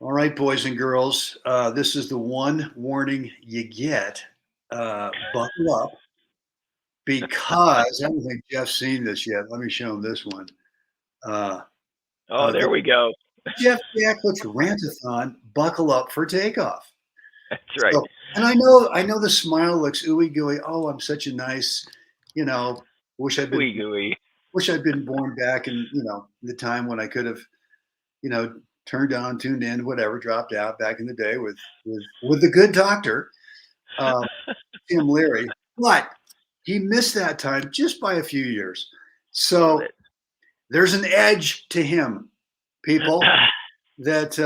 All right, boys and girls, this is the one warning you get. Buckle up because I don't think Jeff's seen this yet. Let me show him this one. Oh, there we go. Jeff Jacklich Rantathon, buckle up for takeoff. That's right. So, and I know the smile looks ooey gooey. Oh, I'm such a nice, wish I'd been born back in, the time when I could have, turned on, tuned in, whatever, dropped out back in the day with the good doctor, Tim Leary. But he missed that time just by a few years. So there's an edge to him, people. That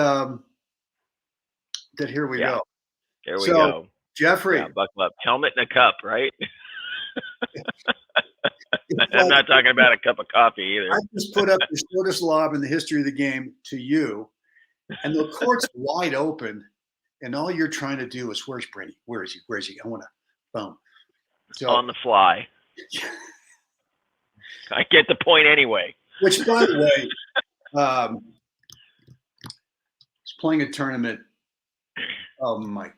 here we go. There we go. Jeffrey. Buckle up. Helmet and a cup, right? I'm not talking about a cup of coffee either. I just put up the shortest lob in the history of the game to you, and the court's wide open, and all you're trying to do is, where's Brady? Where is he? Where is he? I want to boom. So, on the fly. I get the point anyway. Which, by the way, was playing a tournament. Oh my!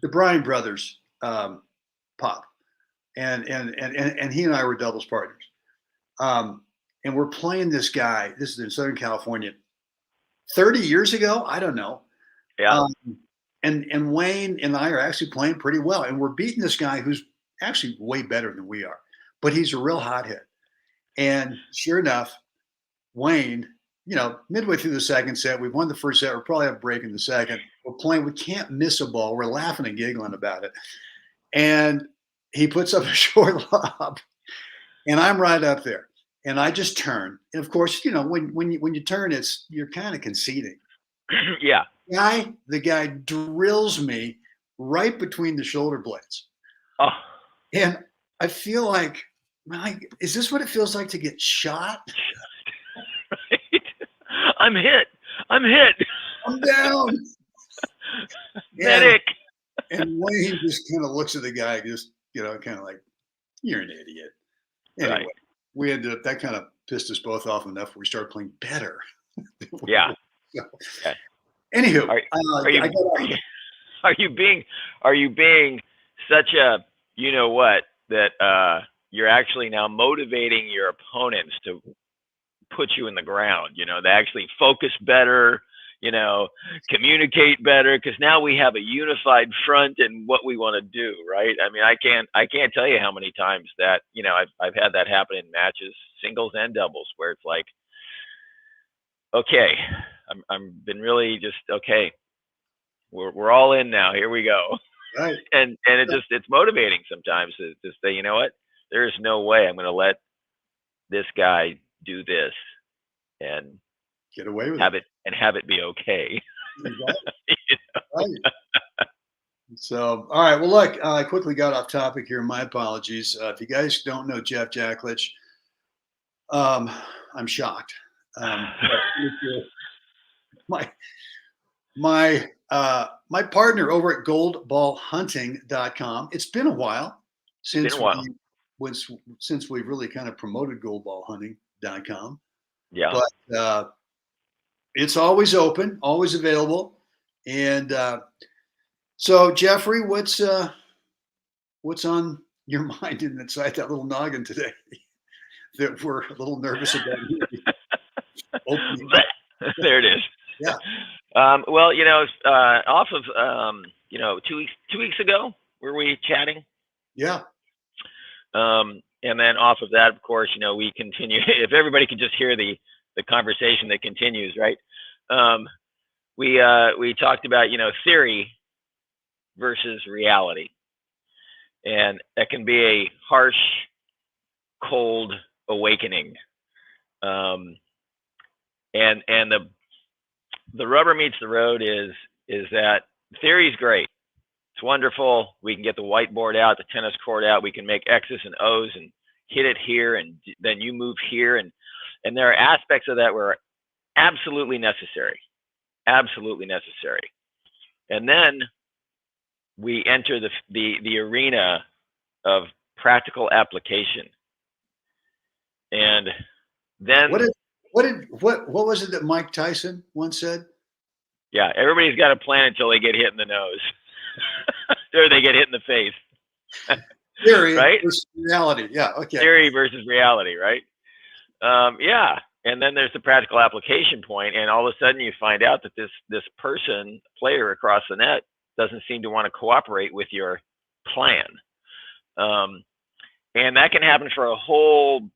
The Bryan brothers, Pop, and he and I were doubles partners, and we're playing this guy. This is in Southern California, 30 years ago. I don't know. Yeah. And Wayne and I are actually playing pretty well, and we're beating this guy who's actually way better than we are, but he's a real hothead. And sure enough, Wayne, midway through the second set, we've won the first set. We'll probably have a break in the second. We're playing. We can't miss a ball. We're laughing and giggling about it. And he puts up a short lob, and I'm right up there. And I just turn. And of course, when you turn, you're kind of conceding. Yeah. The guy drills me right between the shoulder blades. Oh. And I feel like, is this what it feels like to get shot? Right. I'm hit. I'm down. Medic. And Wayne just kind of looks at the guy, just, kind of like, you're an idiot. Anyway, right. We ended up, that kind of pissed us both off enough where we started playing better. Yeah. So, okay. Anywho, are you being such a that you're actually now motivating your opponents to put you in the ground, to actually focus better, communicate better, because now we have a unified front in what we want to do, right? I mean, I can't tell you how many times that, I've had that happen in matches, singles and doubles, where it's like, okay, I'm been really just, okay, we're all in now, here we go. Right. And it's motivating sometimes to say, you know what, there's no way I'm going to let this guy do this and get away with it and have it be okay. Right. So, all right. Well, look, I quickly got off topic here. My apologies. If you guys don't know Jeff Jacklich, I'm shocked. My partner over at goldballhunting.com. It's been a while since we've really kind of promoted goldballhunting.com. Yeah. But it's always open, always available. And so, Jeffrey, what's on your mind inside that little noggin today that we're a little nervous about? There it is. Yeah. Well, off of 2 weeks ago, were we chatting? Yeah. And then off of that, of course, we continue. If everybody could just hear the conversation that continues, right? We talked about theory versus reality, and that can be a harsh, cold awakening. And the rubber meets the road is that theory is great. It's wonderful. We can get the whiteboard out, the tennis court out. We can make X's and O's and hit it here, and then you move here, and there are aspects of that where are absolutely necessary, And then we enter the arena of practical application, and then what was it that Mike Tyson once said? Yeah, everybody's got a plan until they get hit in the nose, or they get hit in the face. Theory Right? versus reality. Yeah. Okay. Theory versus reality, right? Yeah. And then there's the practical application point, and all of a sudden you find out that this player across the net, doesn't seem to want to cooperate with your plan. And that can happen for a whole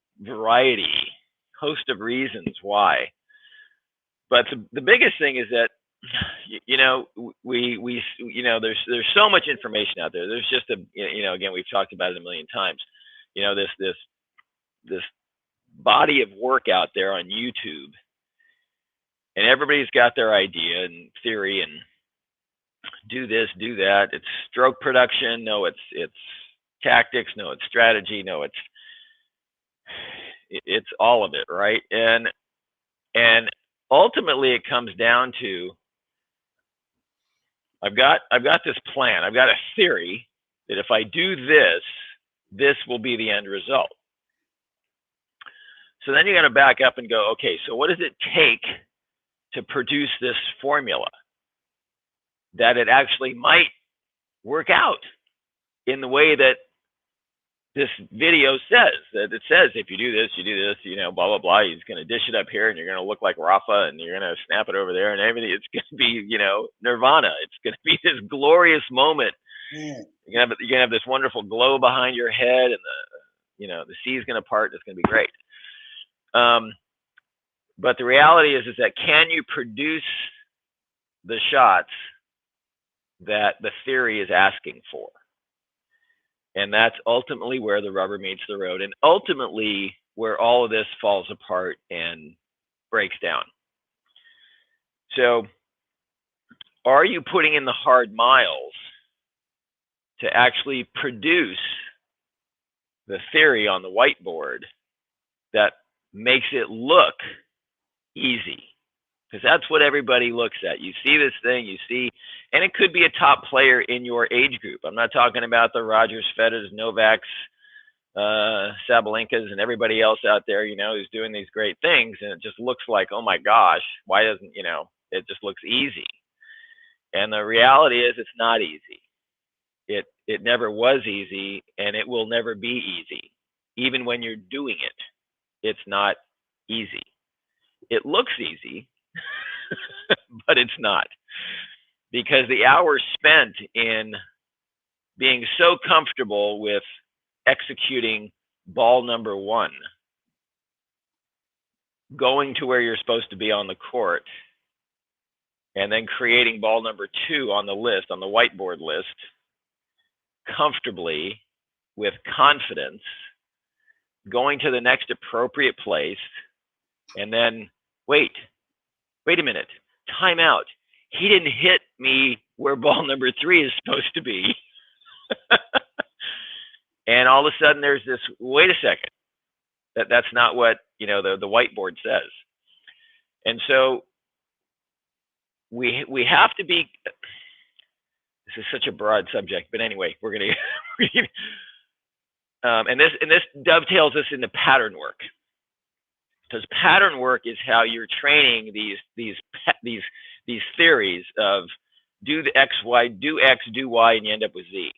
host of reasons why. But the biggest thing is that, there's so much information out there. There's just again, we've talked about it a million times. This body of work out there on YouTube, and everybody's got their idea and theory and do this, do that. It's stroke production. No, it's tactics. No, it's strategy. No, it's all of it, right? And ultimately it comes down to, I've got this plan. I've got a theory that if I do this, this will be the end result. So then you got to back up and go, okay, so what does it take to produce this formula that it actually might work out in the way that this video says? That it says, if you do this, blah, blah, blah, he's going to dish it up here and you're going to look like Rafa and you're going to snap it over there and everything. It's going to be, nirvana. It's going to be this glorious moment. Yeah. You're going to have this wonderful glow behind your head, and the sea's going to part, and it's going to be great. But the reality is that, can you produce the shots that the theory is asking for? And that's ultimately where the rubber meets the road, and ultimately where all of this falls apart and breaks down. So, are you putting in the hard miles to actually produce the theory on the whiteboard that makes it look easy? Because that's what everybody looks at. You see this thing, and it could be a top player in your age group. I'm not talking about the Rogers, Federers, Novaks, Sabalenkas, and everybody else out there, who's doing these great things, and it just looks like, oh my gosh, why doesn't, it just looks easy. And the reality is, it's not easy. It never was easy, and it will never be easy. Even when you're doing it, it's not easy. It looks easy, but it's not, because the hours spent in being so comfortable with executing ball number one, going to where you're supposed to be on the court, and then creating ball number two on the list, on the whiteboard list, comfortably, with confidence, going to the next appropriate place, and then wait a minute, time out. He didn't hit me where ball number three is supposed to be. And all of a sudden there's this, wait a second, that's not what, the whiteboard says. And so we have to be, this is such a broad subject, but anyway, we're going to, and this dovetails us into pattern work. Because pattern work is how you're training these theories of do the X, Y, do X, do Y, and you end up with Z.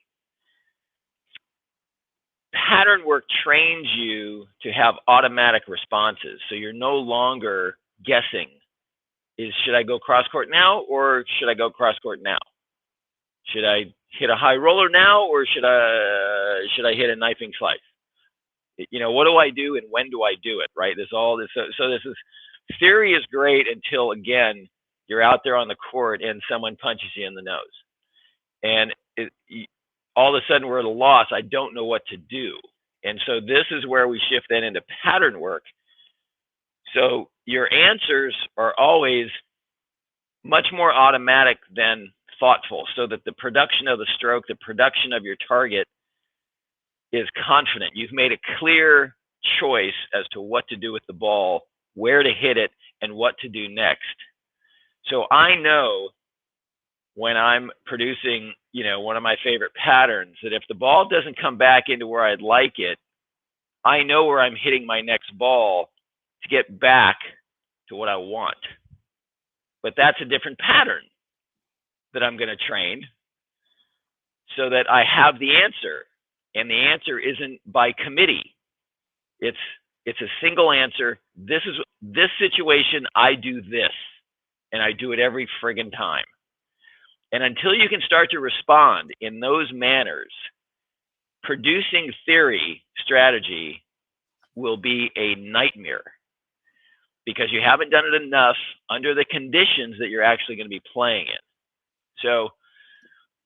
Pattern work trains you to have automatic responses. So you're no longer guessing, should I go cross court now, or should I go cross court now? Should I hit a high roller now, or should I hit a knifing slice? What do I do and when do I do it, right? So this is, theory is great until, again, you're out there on the court and someone punches you in the nose. And all of a sudden we're at a loss. I don't know what to do. And so this is where we shift then into pattern work. So your answers are always much more automatic than thoughtful, so that the production of the stroke, the production of your target, is confident. You've made a clear choice as to what to do with the ball, where to hit it, and what to do next. So I know when I'm producing, one of my favorite patterns, that if the ball doesn't come back into where I'd like it, I know where I'm hitting my next ball to get back to what I want. But that's a different pattern that I'm going to train so that I have the answer. And the answer isn't by committee. It's a single answer. This situation, I do this. And I do it every friggin' time. And until you can start to respond in those manners, producing theory strategy will be a nightmare because you haven't done it enough under the conditions that you're actually going to be playing in. So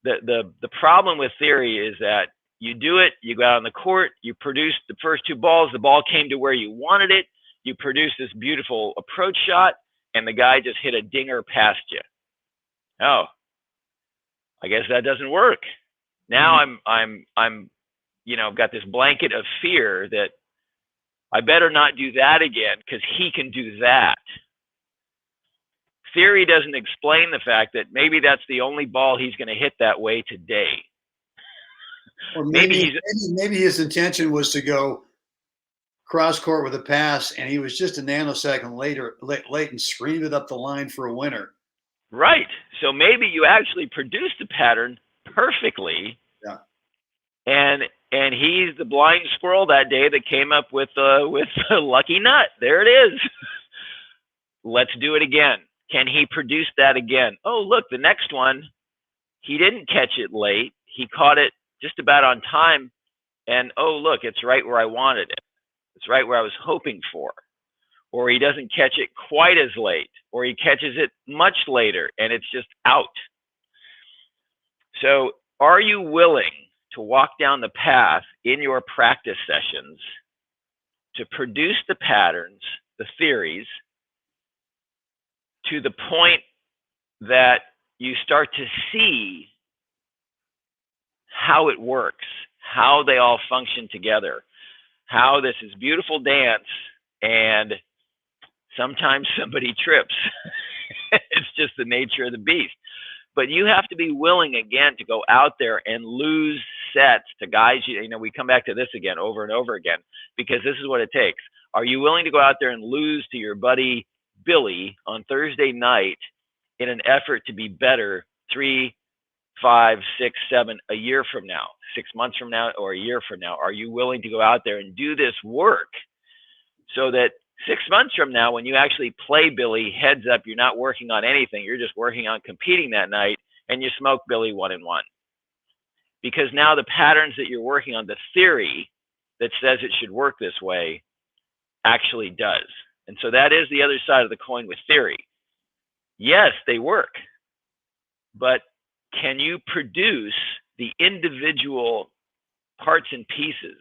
the problem with theory is that you do it, you go out on the court, you produce the first two balls, the ball came to where you wanted it, you produce this beautiful approach shot, and the guy just hit a dinger past you. Oh, I guess that doesn't work. Now I'm I've got this blanket of fear that I better not do that again because he can do that. Theory doesn't explain the fact that maybe that's the only ball he's going to hit that way today. Or maybe his intention was to go cross court with a pass, and he was just a nanosecond late and screamed it up the line for a winner. Right. So maybe you actually produced the pattern perfectly. Yeah. And he's the blind squirrel that day that came up with a lucky nut. There it is. Let's do it again. Can he produce that again? Oh, look, the next one, he didn't catch it late. He caught it just about on time. And oh, look, it's right where I wanted it. It's right where I was hoping for. Or he doesn't catch it quite as late, or he catches it much later and it's just out. So are you willing to walk down the path in your practice sessions to produce the patterns, the theories, to the point that you start to see how it works, how they all function together, how this is beautiful dance, and sometimes somebody trips. It's just the nature of the beast. But you have to be willing, again, to go out there and lose sets to guys. We come back to this again over and over again, because this is what it takes. Are you willing to go out there and lose to your buddy Billy on Thursday night in an effort to be better 3, 5, 6, 7, a year from now, 6 months from now, or a year from now? Are you willing to go out there and do this work so that 6 months from now, when you actually play Billy, heads up, you're not working on anything. You're just working on competing that night, and you smoke Billy 1-1. Because now the patterns that you're working on, the theory that says it should work this way, actually does. And so that is the other side of the coin with theory. Yes, they work. But can you produce the individual parts and pieces,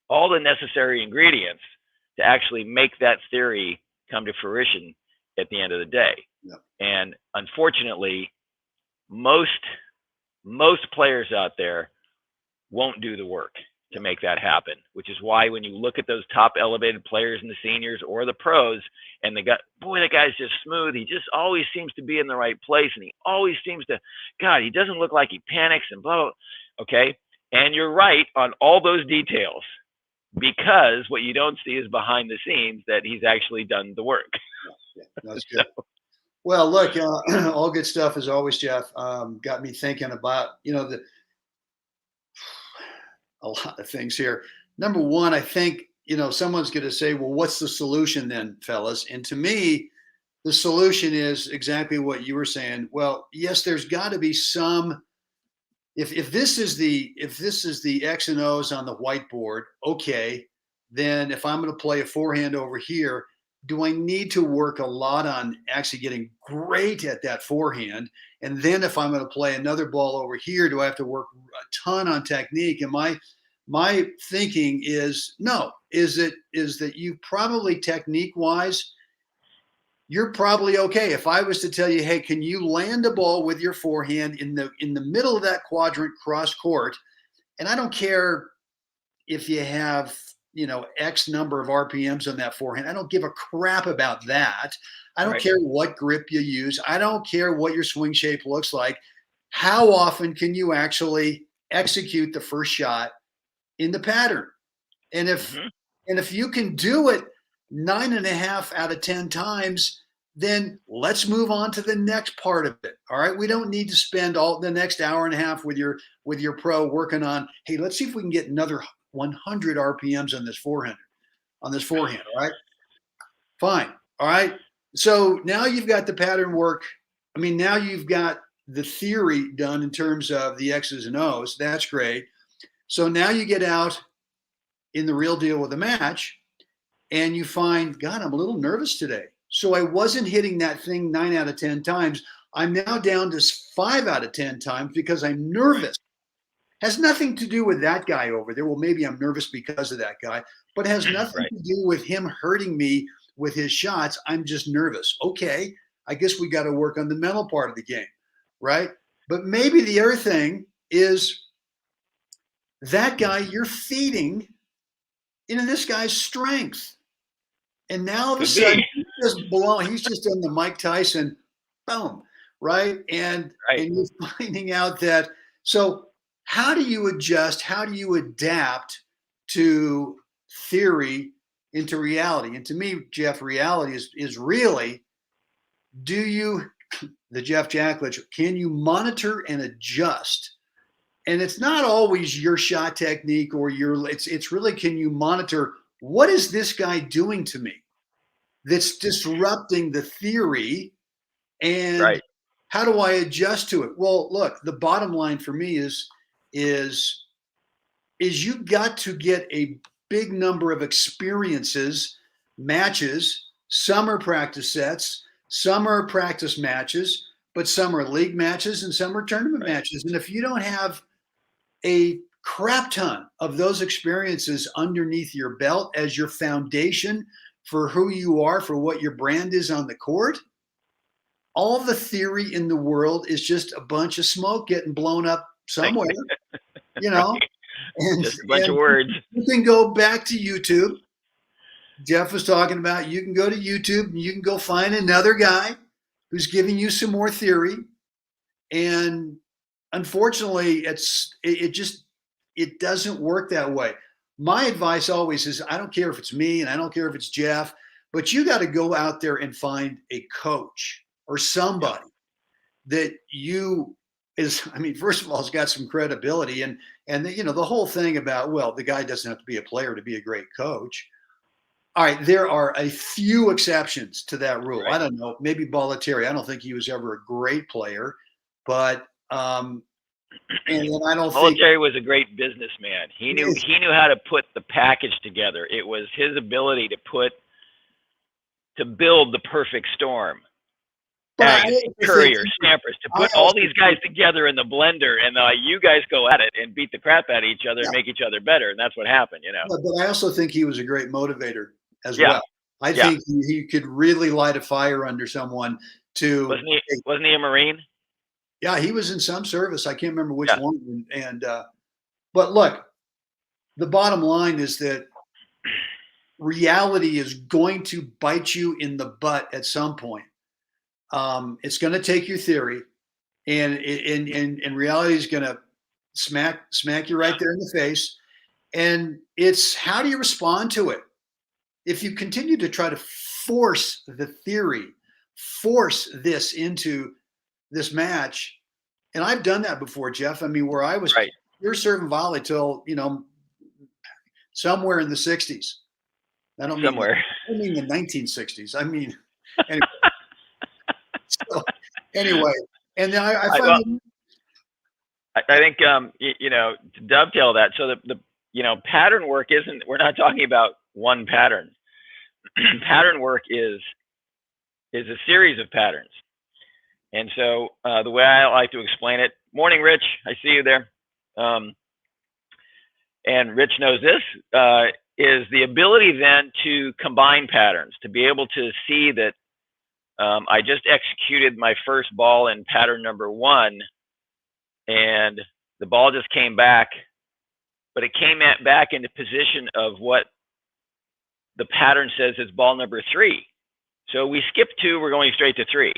all the necessary ingredients, to actually make that theory come to fruition at the end of the day? Yeah. And unfortunately, most players out there won't do the work to make that happen, which is why when you look at those top elevated players in the seniors or the pros, and they got, boy, that guy's just smooth. He just always seems to be in the right place, and he always seems to, God, he doesn't look like he panics and blah, blah. Okay. And you're right on all those details, because what you don't see is behind the scenes that he's actually done the work. Yeah, that's good. So, well, look, all good stuff as always, Jeff. Got me thinking about, a lot of things here. Number one, I think, someone's going to say, well, what's the solution then, fellas? And to me, the solution is exactly what you were saying. Well, yes, there's got to be some. If this is the X and O's on the whiteboard, okay, then if I'm going to play a forehand over here, do I need to work a lot on actually getting great at that forehand? And then if I'm going to play another ball over here, do I have to work a ton on technique? And my thinking is no, is that you probably technique wise, you're probably okay. If I was to tell you, hey, can you land a ball with your forehand in the middle of that quadrant cross court? And I don't care if you have, X number of RPMs on that forehand. I don't give a crap about that. I don't care what grip you use. I don't care what your swing shape looks like. How often can you actually execute the first shot in the pattern? And if you can do it, 9.5 out of 10 times, then let's move on to the next part of it. All right. We don't need to spend all the next hour and a half with your pro working on, hey, let's see if we can get another 100 RPMs on this forehand. All right. Fine. All right. So now you've got the pattern work. I mean, now you've got the theory done in terms of the X's and O's. That's great. So now you get out in the real deal with a match and you find, God, I'm a little nervous today. So I wasn't hitting that thing 9 out of 10 times. I'm now down to 5 out of 10 times because I'm nervous. Has nothing to do with that guy over there. Well, maybe I'm nervous because of that guy, but has nothing to do with him hurting me with his shots. I'm just nervous. Okay, I guess we got to work on the mental part of the game, right? But maybe the other thing is that guy you're feeding into this guy's strength. And now all of a sudden, he's just on the Mike Tyson, boom, right? And you're finding out that, so how do you adjust? How do you adapt to theory into reality? And to me, Jeff, reality is really, the Jeff Jacklich, can you monitor and adjust? And it's not always your shot technique or it's really, can you monitor, what is this guy doing to me that's disrupting the theory? And how do I adjust to it? Well, look, the bottom line for me is you got to get a big number of experiences, matches. Some are practice sets, some are practice matches, but some are league matches and some are tournament matches. And if you don't have a crap ton of those experiences underneath your belt as your foundation for who you are, for what your brand is on the court, all the theory in the world is just a bunch of smoke getting blown up somewhere, you know, and just a bunch of words. You can go back to YouTube. Jeff was talking about, you can go to YouTube and you can go find another guy who's giving you some more theory. And unfortunately, it doesn't work that way. My advice always is, I don't care if it's me and I don't care if it's Jeff, but you got to go out there and find a coach or somebody that first of all, has got some credibility and the whole thing about, well, the guy doesn't have to be a player to be a great coach. All right, there are a few exceptions to that rule. I don't know, maybe Bollettieri. I don't think he was ever a great player, but and then I don't think Bollettieri was a great businessman. He knew how to put the package together. It was his ability to build the perfect storm. Courier, Stampers, to put all these guys together in the blender, and you guys go at it and beat the crap out of each other and make each other better, and that's what happened, you know. But I also think he was a great motivator as well. I think he could really light a fire under someone to. Wasn't he a Marine? Yeah, he was in some service. I can't remember which one. And but look, the bottom line is that reality is going to bite you in the butt at some point. It's going to take your theory, and reality is going to smack you right there in the face. And it's, how do you respond to it? If you continue to try to force the theory, force this into this match, and I've done that before, Jeff. I mean, where I was, you're serving volley till somewhere in the 60s. I don't mean the 1960s. I mean, anyway. So, anyway, and then I think to dovetail that. So the pattern work isn't. We're not talking about one pattern. Pattern work is a series of patterns. And so the way I like to explain it, morning, Rich, I see you there. And Rich knows this, is the ability then to combine patterns, to be able to see that I just executed my first ball in pattern number 1, and the ball just came back, but it came back into position of what the pattern says is ball number 3. So we skipped 2, we're going straight to 3.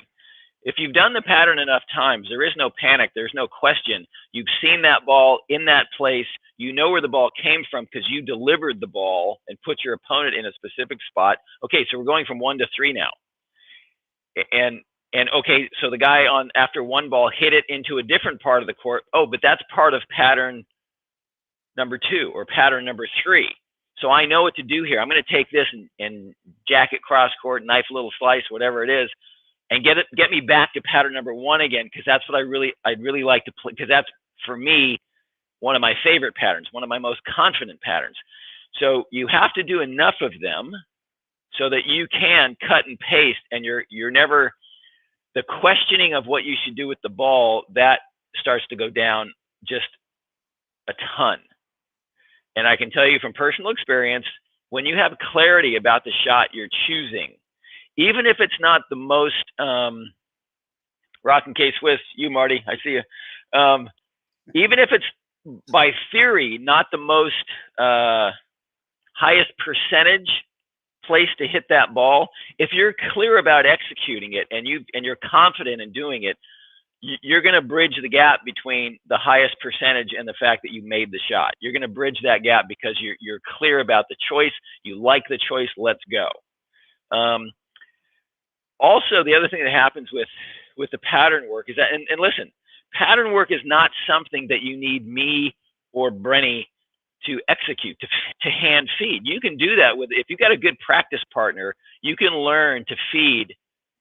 If you've done the pattern enough times, there is no panic. There's no question. You've seen that ball in that place. You know where the ball came from because you delivered the ball and put your opponent in a specific spot. Okay, so we're going from 1 to 3 now. And okay, so the guy on after one ball hit it into a different part of the court. Oh, but that's part of pattern number 2 or pattern number 3. So I know what to do here. I'm going to take this and jack it cross court, knife a little slice, whatever it is, and get me back to pattern number 1 again, because that's what I'd really like to play, because that's, for me, one of my favorite patterns, one of my most confident patterns. So you have to do enough of them so that you can cut and paste, and you're never, the questioning of what you should do with the ball, that starts to go down just a ton. And I can tell you from personal experience, when you have clarity about the shot you're choosing, even if it's not the most rock and K Swiss, you Marty, I see you. Even if it's by theory not the most highest percentage place to hit that ball, if you're clear about executing it and you're confident in doing it, you're going to bridge the gap between the highest percentage and the fact that you made the shot. You're going to bridge that gap because you're clear about the choice. You like the choice. Let's go. Also, the other thing that happens with the pattern work is that, and listen, pattern work is not something that you need me or Brenny to execute, to hand feed. You can do that if you've got a good practice partner, you can learn to feed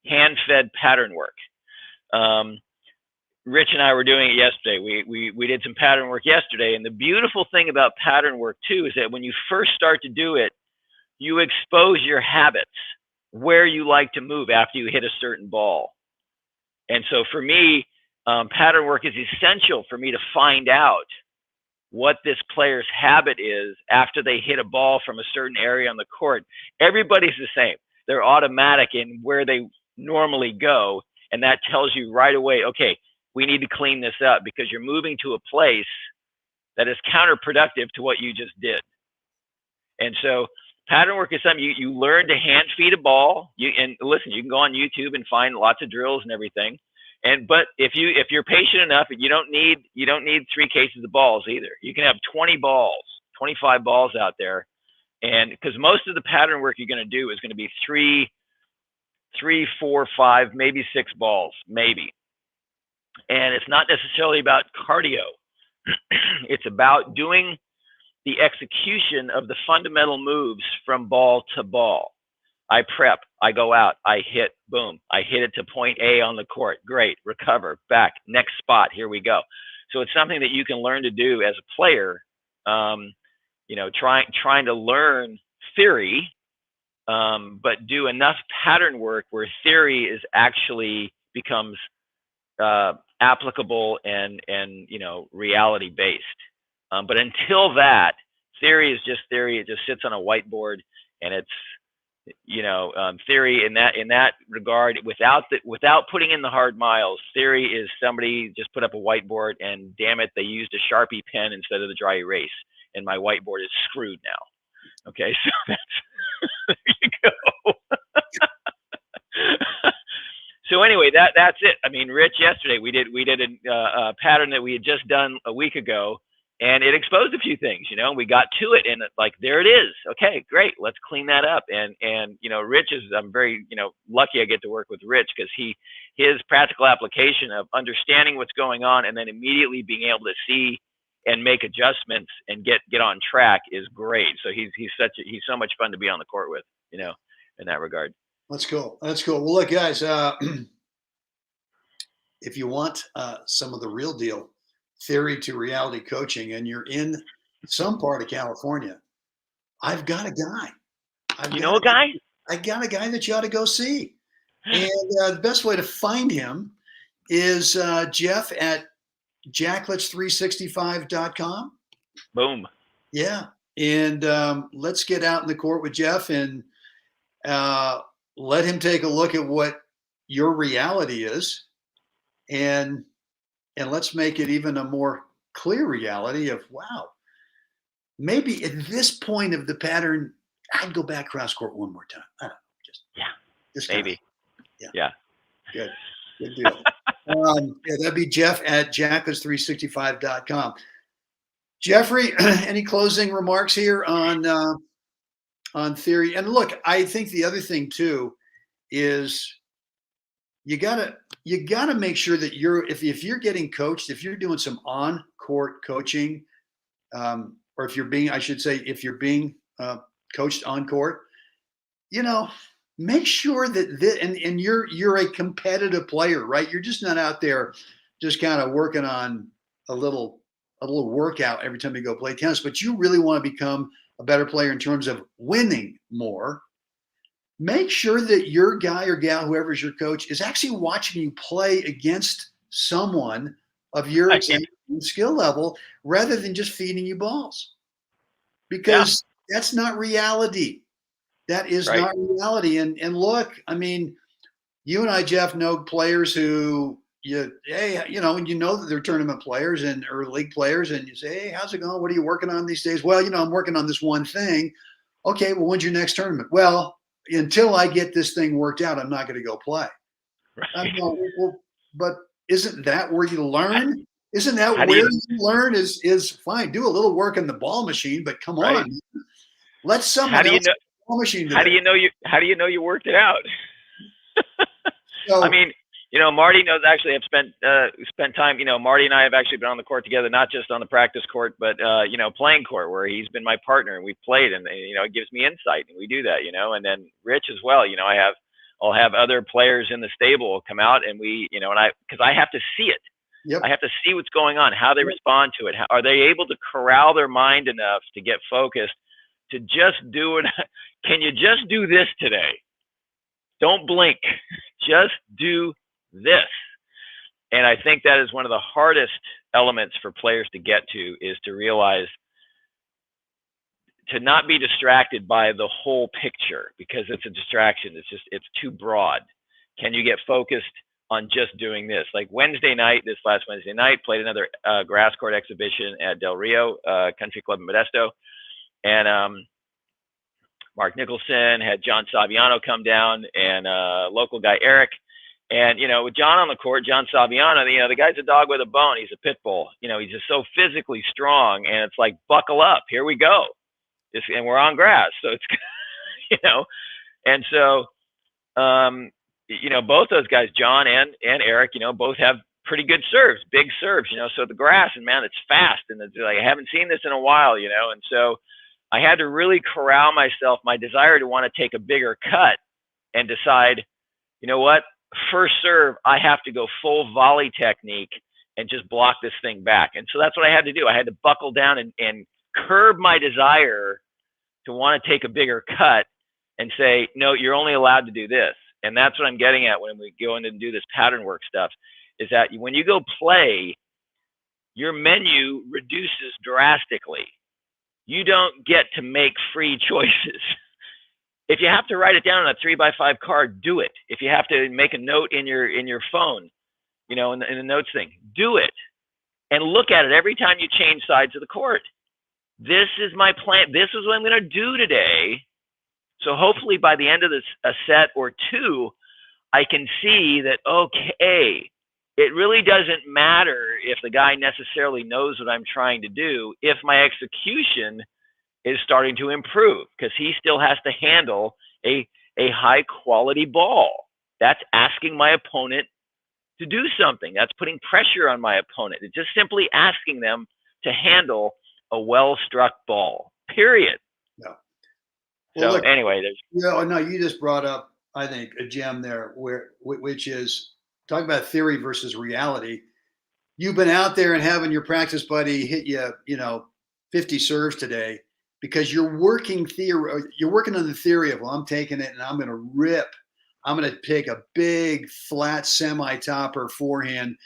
hand-fed pattern work. Rich and I were doing it yesterday. We did some pattern work yesterday, and the beautiful thing about pattern work too is that when you first start to do it, you expose your habits, where you like to move after you hit a certain ball. And so for me, pattern work is essential for me to find out what this player's habit is after they hit a ball from a certain area on the court. Everybody's the same. They're automatic in where they normally go, and that tells you right away, okay, we need to clean this up because you're moving to a place that is counterproductive to what you just did. And so pattern work is something you learn to hand feed a ball. And listen, you can go on YouTube and find lots of drills and everything. But if you're patient enough, you don't need 3 cases of balls either. You can have 20 balls, 25 balls out there, and because most of the pattern work you're going to do is going to be 3, 4, 5, maybe 6 balls, maybe. And it's not necessarily about cardio. It's about doing the execution of the fundamental moves from ball to ball. I prep, I go out, I hit, boom. I hit it to point A on the court. Great, recover, back, next spot, here we go. So it's something that you can learn to do as a player, trying to learn theory, but do enough pattern work where theory is actually becomes applicable and reality based. But until that, theory is just theory. It just sits on a whiteboard, and it's theory in that regard. Without putting in the hard miles, theory is somebody just put up a whiteboard and damn it, they used a Sharpie pen instead of the dry erase, and my whiteboard is screwed now. Okay, so that's there you go. So anyway, that's it. I mean, Rich, yesterday we did a pattern that we had just done a week ago, and it exposed a few things. We got to it, and there it is. Okay, great. Let's clean that up. And Rich is, I'm very lucky I get to work with Rich because his practical application of understanding what's going on and then immediately being able to see and make adjustments and get on track is great. So he's so much fun to be on the court with, in that regard. That's cool. That's cool. Well, look, guys, if you want some of the real deal theory to reality coaching and you're in some part of California, I've got a guy. You know a guy? I got a guy that you ought to go see. And the best way to find him is Jeff at Jacklich365.com. Boom. Yeah. And let's get out in the court with Jeff and let him take a look at what your reality is, and let's make it even a more clear reality of, wow, maybe at this point of the pattern, I'd go back cross court one more time. I don't know, just maybe. Yeah. Good. Good deal. Yeah, that'd be Jeff at jacklich365.com. Jeffrey, any closing remarks here on theory? And look, I think the other thing too is you gotta make sure that if you're getting coached, if you're doing some on court coaching, or if you're being coached on court, make sure that and you're a competitive player, right? You're just not out there just kind of working on a little workout every time you go play tennis, but you really want to become a better player in terms of winning more. Make sure that your guy or gal, whoever's your coach, is actually watching you play against someone of your exact skill level rather than just feeding you balls, because that's not reality. That is not reality. And look, I mean, you and I, Jeff, know players who and you know that they're tournament players or league players, and you say, hey, how's it going? What are you working on these days? Well, I'm working on this one thing. Okay, well, when's your next tournament? Well, until I get this thing worked out, I'm not going to go play. Right. But isn't that where you learn? Isn't that where you learn? Is fine. Do a little work in the ball machine, but come on, let someone else. How do you know you worked it out? So, I mean, Marty knows. Actually, I've spent time. Marty and I have actually been on the court together, not just on the practice court, but playing court, where he's been my partner and we've played, and it gives me insight, and we do that. And then Rich as well. I'll have other players in the stable come out, and because I have to see it. Yep. I have to see what's going on, how they respond to it. Are they able to corral their mind enough to get focused to just do it? Can you just do this today? Don't blink. Just do this. And I think that is one of the hardest elements for players to get to, is to realize to not be distracted by the whole picture, because it's a distraction. It's too broad. Can you get focused on just doing this? Like this last Wednesday night, played another grass court exhibition at Del Rio Country Club in Modesto. And Mark Nicholson had John Saviano come down, and local guy Eric. And with John on the court, John Saviano, the guy's a dog with a bone. He's a pit bull. He's just so physically strong, and it's like, buckle up, here we go. And we're on grass, so it's and so both those guys, John and Eric, both have pretty good serves, big serves. So the grass, and man, it's fast, and it's like, I haven't seen this in a while, and so I had to really corral myself, my desire to want to take a bigger cut, and decide, what, first serve, I have to go full volley technique and just block this thing back. And so that's what I had to do. I had to buckle down and curb my desire to want to take a bigger cut and say, no, you're only allowed to do this. And that's what I'm getting at when we go in and do this pattern work stuff, is that when you go play, your menu reduces drastically. You don't get to make free choices. If you have to write it down on a 3x5 card, do it. If you have to make a note in your phone, in the notes thing, do it. And look at it every time you change sides of the court. This is my plan. This is what I'm going to do today. So hopefully by the end of a set or two, I can see that, okay, it really doesn't matter if the guy necessarily knows what I'm trying to do, if my execution is starting to improve, because he still has to handle a high quality ball. That's asking my opponent to do something. That's putting pressure on my opponent. It's just simply asking them to handle a well-struck ball, period. Yeah. Well, so look, anyway, you just brought up, I think, a gem there, which is talking about theory versus reality. You've been out there and having your practice buddy hit you, 50 serves today, because you're working on the theory of, well, I'm taking it and I'm going to rip. I'm going to take a big flat semi-topper forehand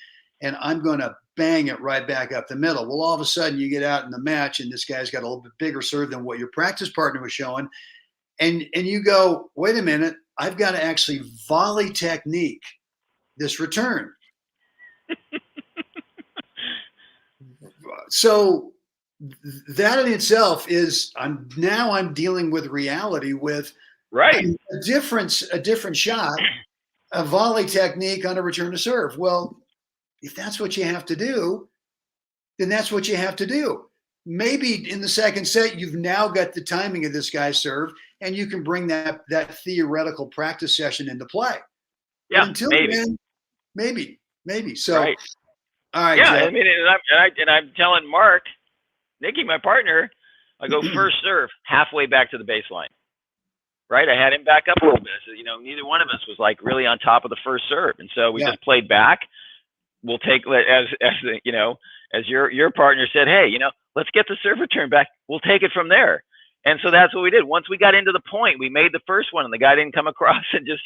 and I'm going to bang it right back up the middle. Well, all of a sudden you get out in the match and this guy's got a little bit bigger serve than what your practice partner was showing. And you go, wait a minute, I've got to actually volley technique this return. So that in itself is, I'm dealing with reality with right a different shot a volley technique on a return to serve. Well, if that's what you have to do, then that's what you have to do. Maybe in the second set, you've now got the timing of this guy's serve, and you can bring that theoretical practice session into play. Yeah, but until then, maybe. So, right. All right, yeah, Jeff. I mean, and I'm telling Mark, Nikki, my partner, I go first serve halfway back to the baseline. Right, I had him back up a little bit. So, neither one of us was like really on top of the first serve, and so we just played back. We'll take as your partner said, hey, let's get the serve return back. We'll take it from there. And so that's what we did. Once we got into the point, we made the first one, and the guy didn't come across and just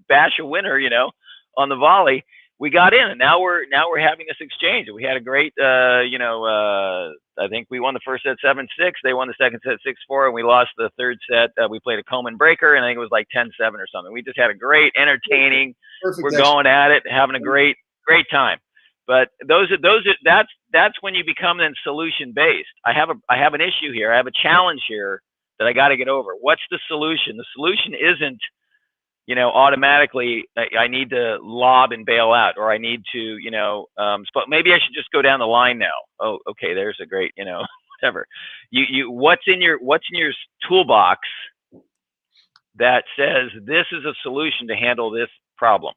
bash a winner, on the volley. We got in, and now we're having this exchange. We had a great, I think we won the first set 7-6. They won the second set 6-4, and we lost the third set. We played a Coleman breaker, and I think it was like 10-7 or something. We just had a great, entertaining. Perfect. We're going at it, having a great time. But that's when you become then solution based. I have an issue here. I have a challenge here that I got to get over. What's the solution? The solution isn't automatically I need to lob and bail out, or I need to, but maybe I should just go down the line now. Oh, okay. There's a great, whatever. What's in your toolbox that says this is a solution to handle this problem?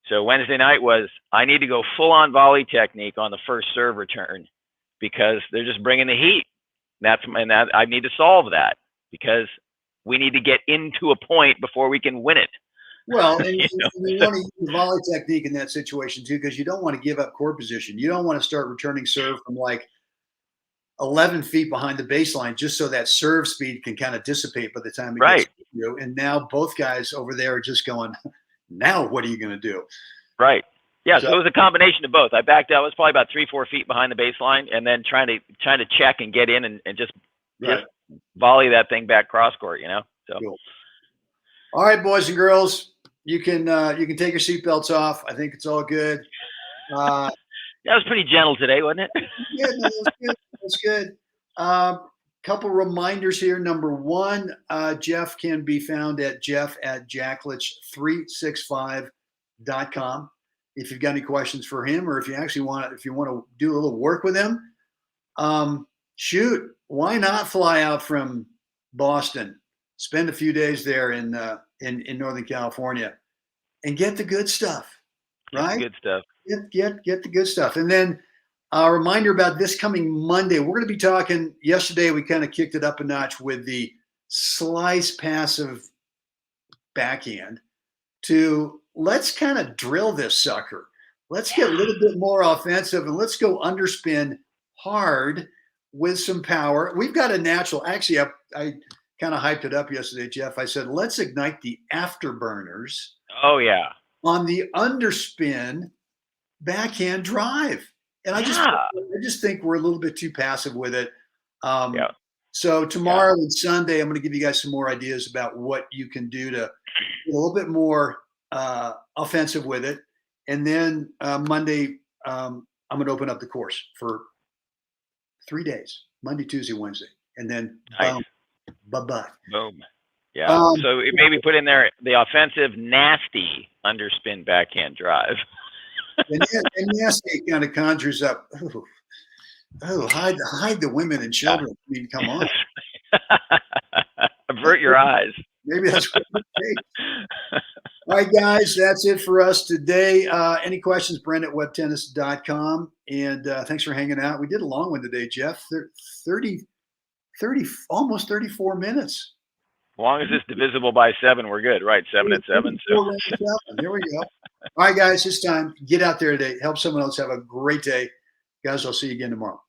So Wednesday night was, I need to go full on volley technique on the first serve return because they're just bringing the heat. And I need to solve that because we need to get into a point before we can win it. Well, and you want to use the volley technique in that situation too, because you don't want to give up court position. You don't want to start returning serve from like 11 feet behind the baseline just so that serve speed can kind of dissipate by the time it gets to you. And now both guys over there are just going, now what are you going to do? Right. Yeah, so it was a combination of both. I backed out. I was probably about 3-4 feet behind the baseline, and then trying to check and get in and just volley that thing back cross court. So. Cool. All right, boys and girls, you can take your seatbelts off. I think it's all good. That was pretty gentle today, wasn't it? Yeah, no, that's good. Couple reminders here. Number one, Jeff can be found at jeff@jacklich365.com. If you've got any questions for him, or if you want to do a little work with him, shoot, why not fly out from Boston, spend a few days there in Northern California, and get the good stuff, right? Good stuff. Get the good stuff. And then a reminder about this coming Monday. We're going to be talking. Yesterday, we kind of kicked it up a notch with the slice passive backhand to let's kind of drill this sucker. Let's get a little bit more offensive and let's go underspin hard with some power. We've got a natural. Actually, I kind of hyped it up yesterday, Jeff. I said, let's ignite the afterburners. Oh, yeah. On the underspin backhand drive. And I just think we're a little bit too passive with it. So tomorrow and Sunday, I'm going to give you guys some more ideas about what you can do to get a little bit more offensive with it. And then Monday, I'm going to open up the course for 3 days, Monday, Tuesday, Wednesday. And then boom, bye-bye. Boom. Yeah. So maybe put in there the offensive, nasty underspin backhand drive. and nasty kind of conjures up, hide the women and children. I mean, come on. Avert your eyes. Maybe that's what it takes. All right, guys, that's it for us today. Any questions, Brent@webtennis.com. And thanks for hanging out. We did a long one today, Jeff. 30, almost 34 minutes. As long as it's divisible by 7, we're good, right? 7 and 7. So. There we go. All right, guys, it's time. Get out there today. Help someone else have a great day. Guys, I'll see you again tomorrow.